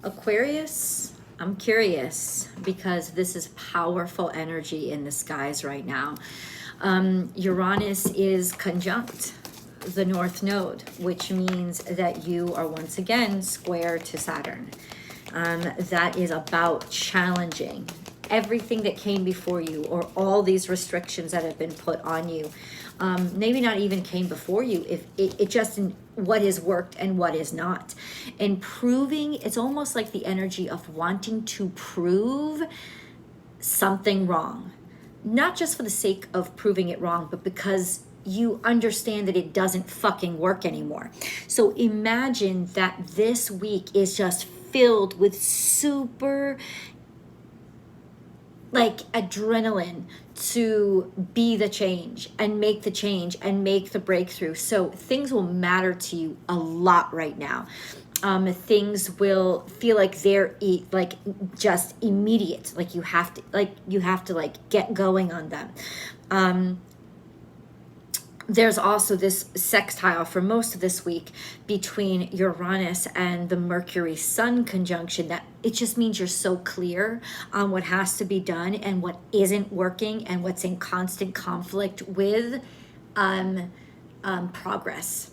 Aquarius, I'm curious because this is powerful energy in the skies right now. Uranus is conjunct the North Node, which means that you are once again square to Saturn. That is about challenging everything that came before you, or all these restrictions that have been put on you. Maybe not even came before you, if it just in what has worked and what is not. And proving, it's almost like the energy of wanting to prove something wrong. Not just for the sake of proving it wrong, but because you understand that it doesn't fucking work anymore. So imagine that this week is just filled with super like adrenaline to be the change and make the change and make the breakthrough. So things will matter to you a lot right now. Things will feel like they're like just immediate, like you have to get going on them. There's also this sextile for most of this week between Uranus and the Mercury Sun conjunction, that it just means you're so clear on what has to be done and what isn't working and what's in constant conflict with progress.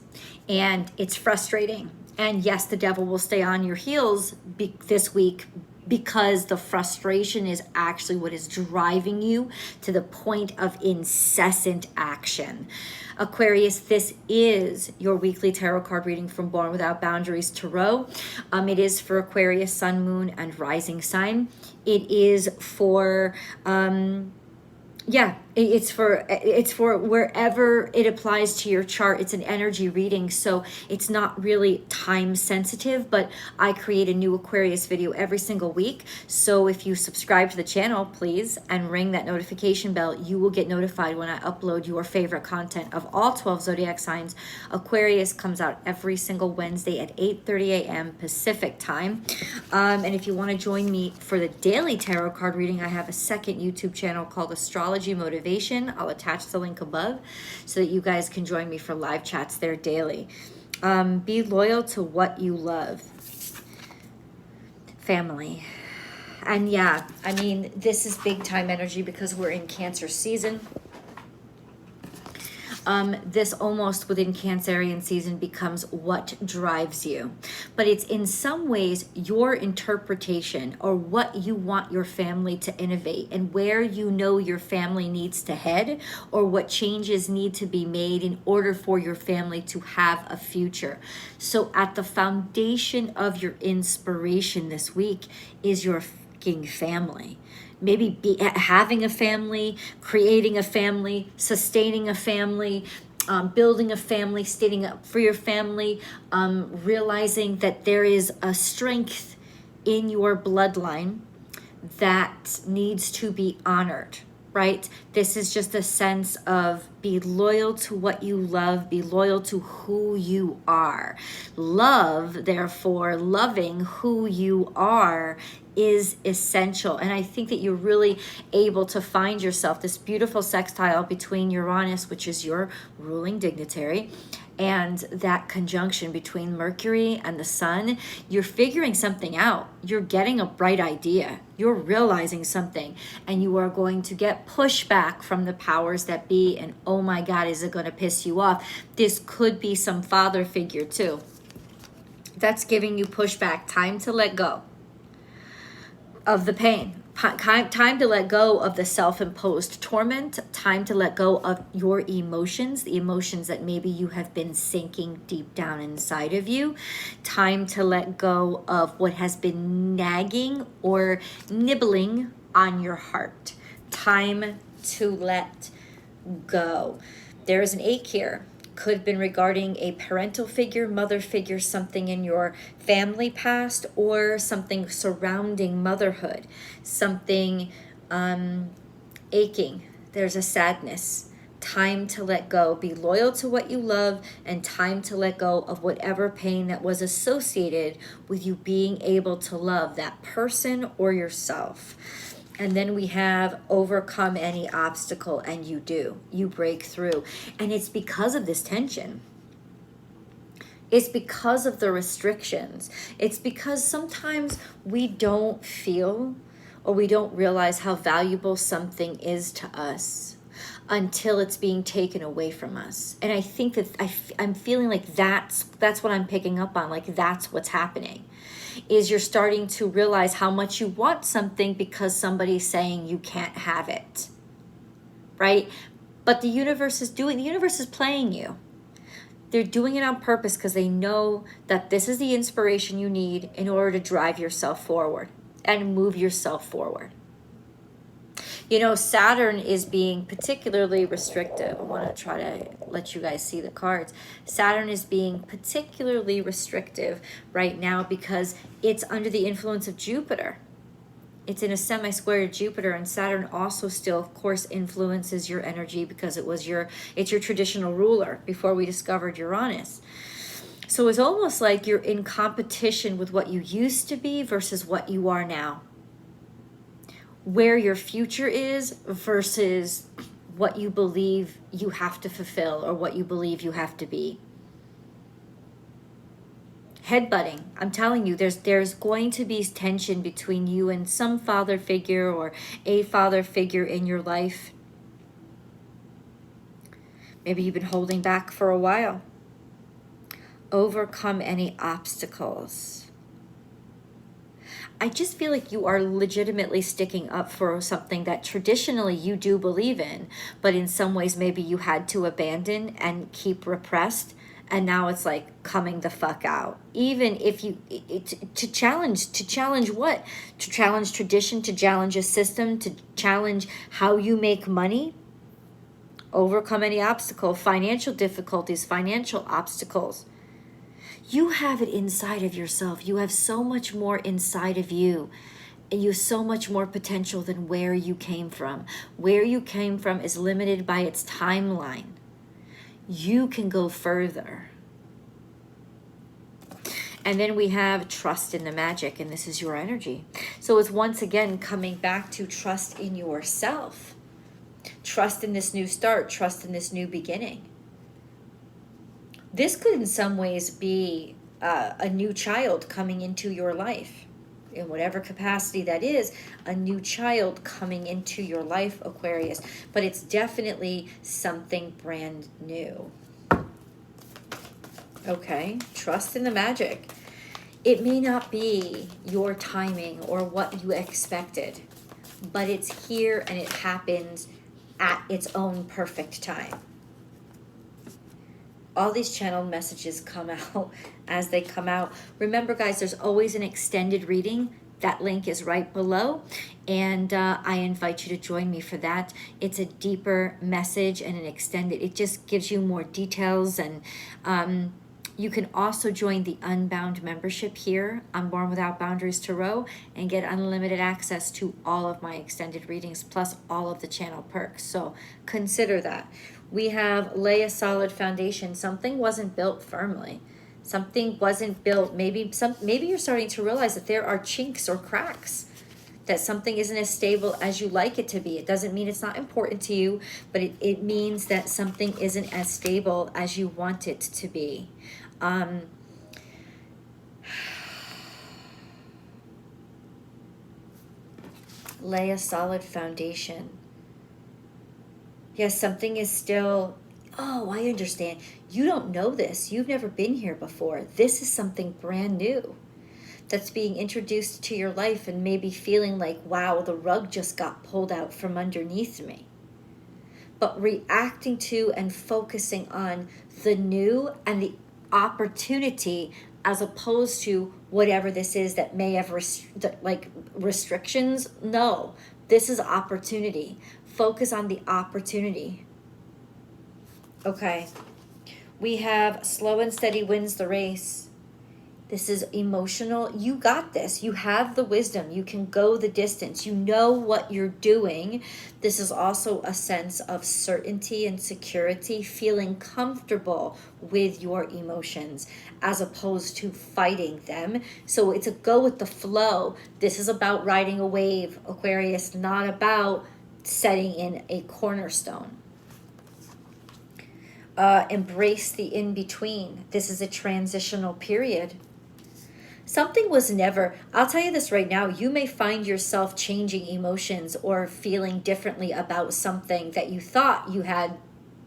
And it's frustrating. And yes, the devil will stay on your heels this week, because the frustration is actually what is driving you to the point of incessant action. Aquarius, this is your weekly tarot card reading from Born Without Boundaries Tarot. It is for Aquarius, Sun, Moon, and Rising sign. It is for it's for wherever it applies to your chart. It's an energy reading, so it's not really time sensitive, but I create a new Aquarius video every single week. So if you subscribe to the channel, please, and ring that notification bell, you will get notified when I upload your favorite content of all 12 zodiac signs. Aquarius comes out every single Wednesday at 8:30 a.m. Pacific time. And if you want to join me for the daily tarot card reading, I have a second YouTube channel called Astrology Motivation. I'll attach the link above so that you guys can join me for live chats there daily. Be loyal to what you love. Family. And yeah, I mean, this is big time energy because we're in Cancer season. This almost within Cancerian season becomes what drives you. But it's in some ways your interpretation or what you want your family to innovate and where you know your family needs to head, or what changes need to be made in order for your family to have a future. So at the foundation of your inspiration this week is your fucking family. Maybe having a family, creating a family, sustaining a family, building a family, standing up for your family, realizing that there is a strength in your bloodline that needs to be honored, right? This is just a sense of be loyal to what you love, be loyal to who you are. Love, therefore, loving who you are is essential. And I think that you're really able to find yourself this beautiful sextile between Uranus, which is your ruling dignitary, and that conjunction between Mercury and the Sun. You're figuring something out. You're getting a bright idea. You're realizing something, and you are going to get pushback from the powers that be. And oh my God, is it going to piss you off? This could be some father figure too. That's giving you pushback. Time to let go of the pain. Time to let go of the self-imposed torment. Time to let go of your emotions, the emotions that maybe you have been sinking deep down inside of you. Time to let go of what has been nagging or nibbling on your heart. Time to let go. There is an ache here. Could have been regarding a parental figure, mother figure, something in your family past, or something surrounding motherhood, something aching. There's a sadness. Time to let go. Be loyal to what you love, and time to let go of whatever pain that was associated with you being able to love that person or yourself. And then we have overcome any obstacle, and you do. You break through. And it's because of this tension. It's because of the restrictions. It's because sometimes we don't feel or we don't realize how valuable something is to us until it's being taken away from us. And I think that I'm feeling like that's what I'm picking up on. Like that's what's happening, is you're starting to realize how much you want something because somebody's saying you can't have it, right? But the universe is playing you. They're doing it on purpose because they know that this is the inspiration you need in order to drive yourself forward and move yourself forward. You know, Saturn is being particularly restrictive. I want to try to let you guys see the cards. Saturn is being particularly restrictive right now because it's under the influence of Jupiter. It's in a semi-square to Jupiter, and Saturn also still, of course, influences your energy because it's your traditional ruler before we discovered Uranus. So it's almost like you're in competition with what you used to be versus what you are now. Where your future is versus what you believe you have to fulfill or what you believe you have to be. Headbutting. I'm telling you, there's going to be tension between you and some father figure or a father figure in your life. Maybe you've been holding back for a while. Overcome any obstacles. I just feel like you are legitimately sticking up for something that traditionally you do believe in, but in some ways maybe you had to abandon and keep repressed. And now it's like coming the fuck out. Even if you, to challenge what? To challenge tradition, to challenge a system, to challenge how you make money. Overcome any obstacle, financial difficulties, financial obstacles. You have it inside of yourself. You have so much more inside of you. And you have so much more potential than where you came from. Where you came from is limited by its timeline. You can go further. And then we have trust in the magic, and this is your energy. So it's once again coming back to trust in yourself. Trust in this new start, trust in this new beginning. This could in some ways be a new child coming into your life. In whatever capacity that is, a new child coming into your life, Aquarius. But it's definitely something brand new. Okay, trust in the magic. It may not be your timing or what you expected, but it's here and it happens at its own perfect time. All these channeled messages come out as they come out. Remember, guys, there's always an extended reading. That link is right below, and I invite you to join me for that. It's a deeper message and an extended. It just gives you more details, and you can also join the Unbound membership here on Born Without Boundaries Tarot and get unlimited access to all of my extended readings, plus all of the channel perks. So consider that. We have lay a solid foundation. Something wasn't built firmly. Something wasn't built. Maybe you're starting to realize that there are chinks or cracks, that something isn't as stable as you like it to be. It doesn't mean it's not important to you, but it means that something isn't as stable as you want it to be. Lay a solid foundation. Yes, something is still, oh, I understand. You don't know this. You've never been here before. This is something brand new that's being introduced to your life, and maybe feeling like, wow, the rug just got pulled out from underneath me. But reacting to and focusing on the new and the opportunity, as opposed to whatever this is that may have restrictions. No, this is opportunity. Focus on the opportunity. Okay. We have slow and steady wins the race. This is emotional. You got this. You have the wisdom. You can go the distance. You know what you're doing. This is also a sense of certainty and security, feeling comfortable with your emotions as opposed to fighting them. So it's a go with the flow. This is about riding a wave, Aquarius, not about setting in a cornerstone. Embrace the in-between. This is a transitional period. Something was never, I'll tell you this right now, you may find yourself changing emotions or feeling differently about something that you thought you had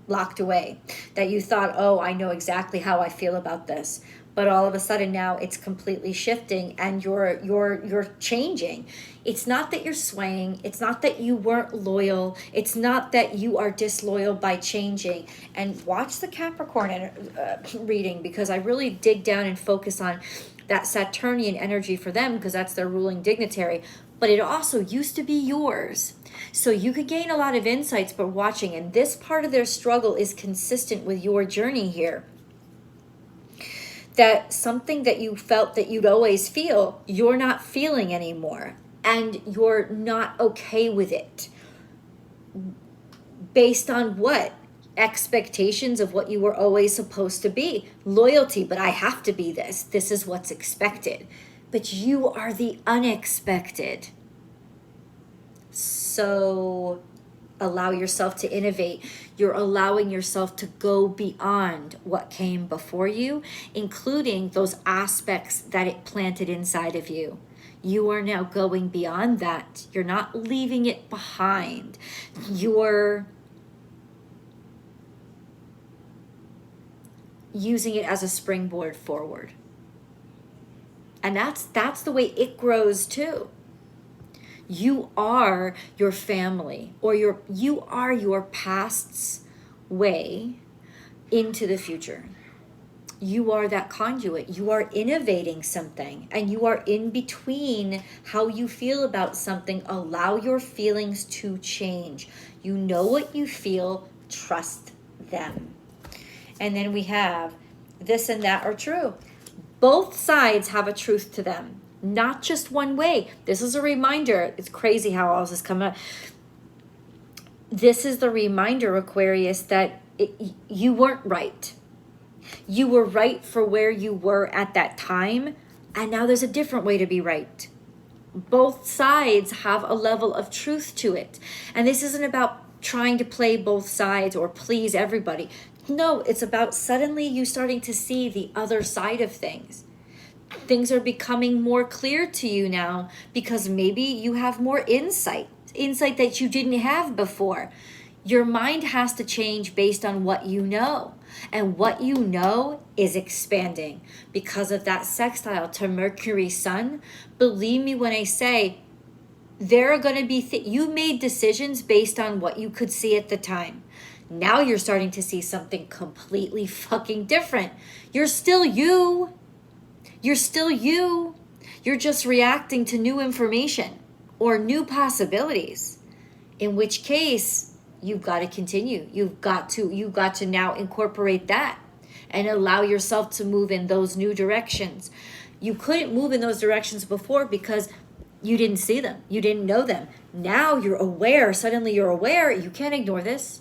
locked away, that you thought, oh, I know exactly how I feel about this. But all of a sudden now it's completely shifting and you're changing. It's not that you're swaying. It's not that you weren't loyal. It's not that you are disloyal by changing. And watch the Capricorn reading, because I really dig down and focus on that Saturnian energy for them, because that's their ruling dignitary. But it also used to be yours. So you could gain a lot of insights by watching. And this part of their struggle is consistent with your journey here. That something that you felt that you'd always feel, you're not feeling anymore. And you're not okay with it. Based on what? Expectations of what you were always supposed to be. Loyalty, but I have to be this. This is what's expected. But you are the unexpected. So allow yourself to innovate. You're allowing yourself to go beyond what came before you, including those aspects that it planted inside of you. You are now going beyond that. You're not leaving it behind. You're using it as a springboard forward. And that's the way it grows too. You are your family, or you are your past's way into the future. You are that conduit. You are innovating something, and you are in between how you feel about something. Allow your feelings to change. You know what you feel, trust them. And then we have this and that are true. Both sides have a truth to them, not just one way. This is a reminder. It's crazy how all this is coming up. This is the reminder, Aquarius, that you weren't right. You were right for where you were at that time, and now there's a different way to be right. Both sides have a level of truth to it. And this isn't about trying to play both sides or please everybody. No, it's about suddenly you starting to see the other side of things. Things are becoming more clear to you now because maybe you have more insight that you didn't have before. Your mind has to change based on what you know. And what you know is expanding because of that sextile to Mercury Sun. Believe me when I say there are going to be you made decisions based on what you could see at the time. Now you're starting to see something completely fucking different. You're still you. You're still you. You're just reacting to new information or new possibilities. In which case, you've got to continue. You've got to now incorporate that and allow yourself to move in those new directions. You couldn't move in those directions before because you didn't see them. You didn't know them. Now you're aware. Suddenly you're aware. You can't ignore this.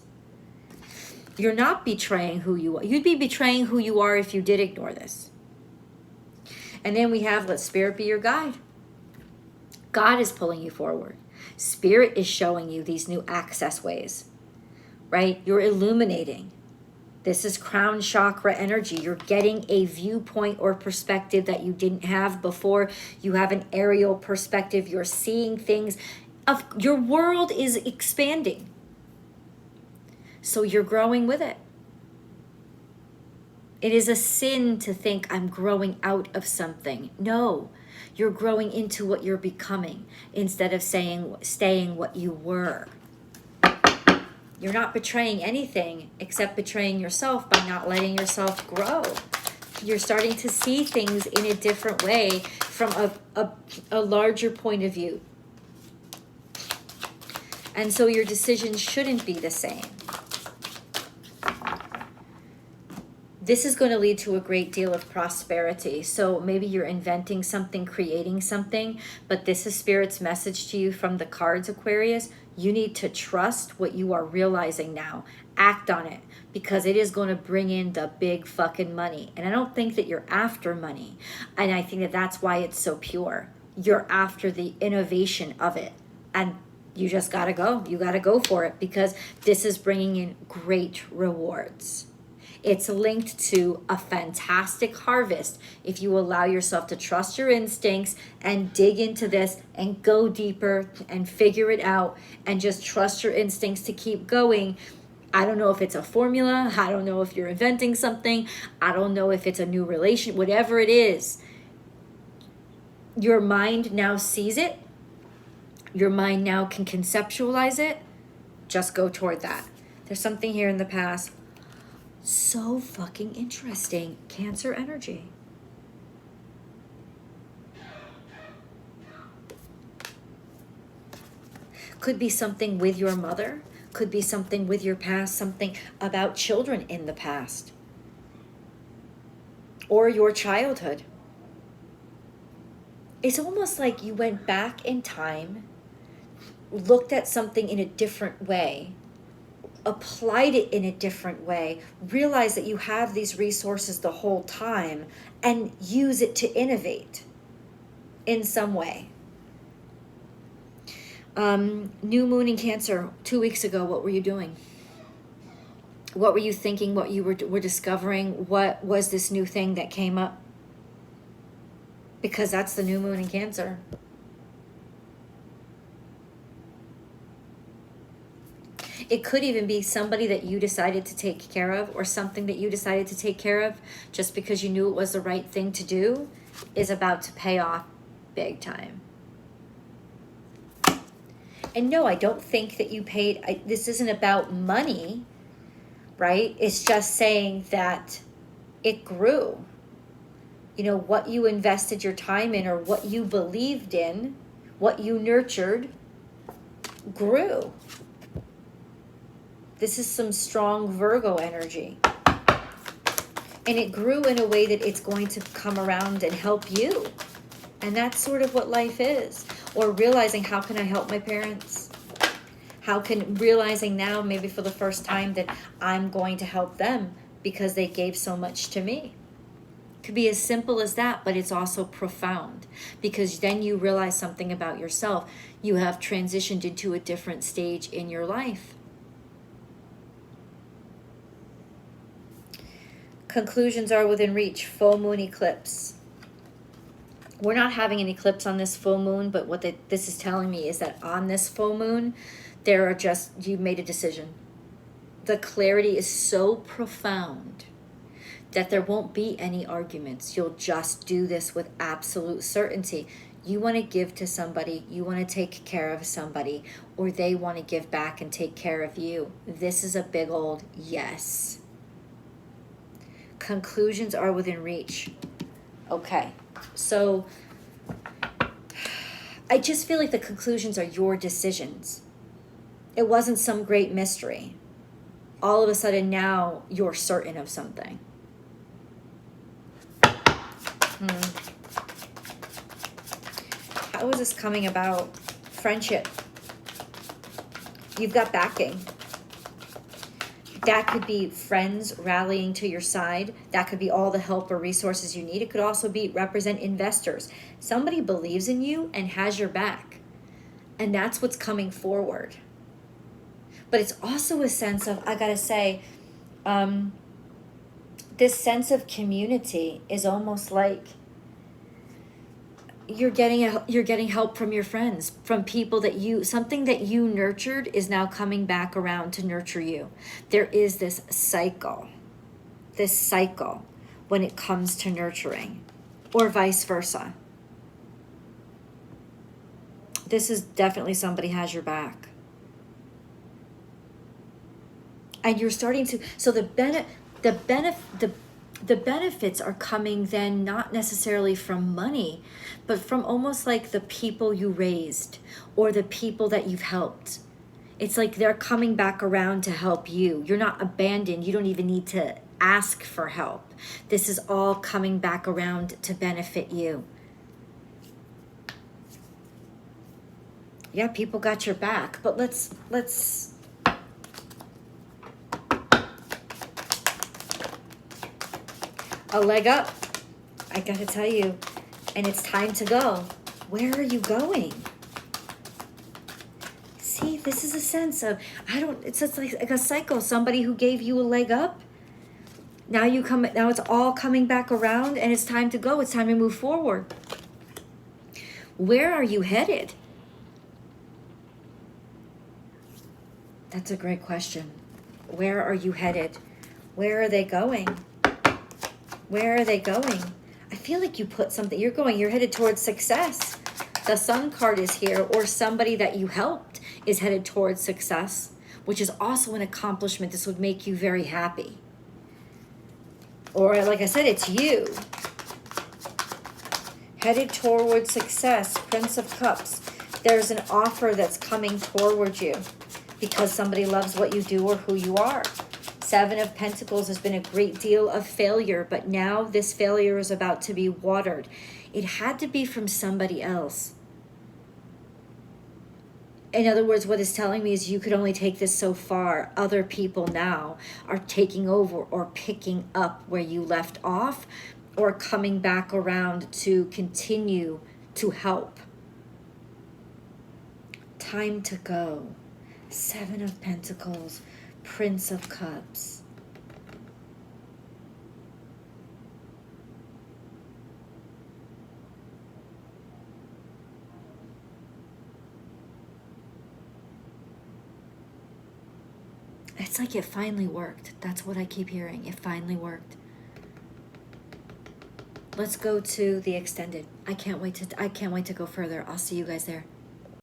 You're not betraying who you are. You'd be betraying who you are if you did ignore this. And then we have, let Spirit be your guide. God is pulling you forward. Spirit is showing you these new access ways, right? You're illuminating. This is crown chakra energy. You're getting a viewpoint or perspective that you didn't have before. You have an aerial perspective. You're seeing things. Your world is expanding. So you're growing with it. It is a sin to think I'm growing out of something. No, you're growing into what you're becoming instead of staying what you were. You're not betraying anything except betraying yourself by not letting yourself grow. You're starting to see things in a different way from a larger point of view. And so your decisions shouldn't be the same. This is going to lead to a great deal of prosperity. So maybe you're inventing something, creating something, but this is Spirit's message to you from the cards, Aquarius. You need to trust what you are realizing now. Act on it because it is going to bring in the big fucking money. And I don't think that you're after money. And I think that that's why it's so pure. You're after the innovation of it. And you just got to go. You got to go for it because this is bringing in great rewards. It's linked to a fantastic harvest if you allow yourself to trust your instincts and dig into this and go deeper and figure it out and just trust your instincts to keep going. I don't know if it's a formula. I don't know if you're inventing something. I don't know if it's a new relation, whatever it is. Your mind now sees it. Your mind now can conceptualize it. Just go toward that. There's something here in the past. So fucking interesting. Cancer energy. Could be something with your mother. Could be something with your past. Something about children in the past. Or your childhood. It's almost like you went back in time, looked at something in a different way, applied it in a different way, realized that you have these resources the whole time, and use it to innovate in some way. New moon in Cancer 2 weeks ago, what were you doing? What were you thinking? What you were discovering? What was this new thing that came up? Because that's the new moon in Cancer. It could even be somebody that you decided to take care of, or something that you decided to take care of just because you knew it was the right thing to do is about to pay off big time. And no, I don't think that you paid, this isn't about money, right? It's just saying that it grew. You know, what you invested your time in, or what you believed in, what you nurtured, grew. This is some strong Virgo energy. And it grew in a way that it's going to come around and help you. And that's sort of what life is. Or realizing, how can I help my parents? Realizing now, maybe for the first time, that I'm going to help them because they gave so much to me. Could be as simple as that, but it's also profound, because then you realize something about yourself. You have transitioned into a different stage in your life. Conclusions are within reach. Full moon eclipse. We're not having an eclipse on this full moon, but what this is telling me is that on this full moon, you've made a decision. The clarity is so profound that there won't be any arguments. You'll just do this with absolute certainty. You want to give to somebody, you want to take care of somebody, or they want to give back and take care of you. This is a big old yes. Conclusions are within reach. Okay, so I just feel like the conclusions are your decisions. It wasn't some great mystery. All of a sudden now you're certain of something. How is this coming about? Friendship. You've got backing. That could be friends rallying to your side. That could be all the help or resources you need. It could also represent investors. Somebody believes in you and has your back. And that's what's coming forward. But it's also a sense of, I gotta say, this sense of community is almost like you're getting help from your friends, from people that something that you nurtured is now coming back around to nurture you. There is this cycle when it comes to nurturing, or vice versa. This is definitely somebody has your back. And you're starting to, so the benefits are coming then not necessarily from money, but from almost like the people you raised or the people that you've helped. It's like they're coming back around to help you. You're not abandoned. You don't even need to ask for help. This is all coming back around to benefit you. Yeah, people got your back, but let's a leg up, I gotta tell you, and it's time to go. Where are you going? See, this is a sense of, it's just like a cycle. Somebody who gave you a leg up, Now it's all coming back around, and it's time to go. It's time to move forward. Where are you headed? That's a great question. Where are you headed? Where are they going? Where are they going? I feel like you put something, you're headed towards success. The Sun card is here, or somebody that you helped is headed towards success, which is also an accomplishment. This would make you very happy. Or like I said, it's you. Headed towards success, Prince of Cups. There's an offer that's coming towards you because somebody loves what you do or who you are. Seven of Pentacles has been a great deal of failure, but now this failure is about to be watered. It had to be from somebody else. In other words, what it's telling me is you could only take this so far. Other people now are taking over or picking up where you left off, or coming back around to continue to help. Time to go. Seven of Pentacles, Prince of Cups. It's like it finally worked. That's what I keep hearing. It finally worked. Let's go to the extended. I can't wait to go further. I'll see you guys there.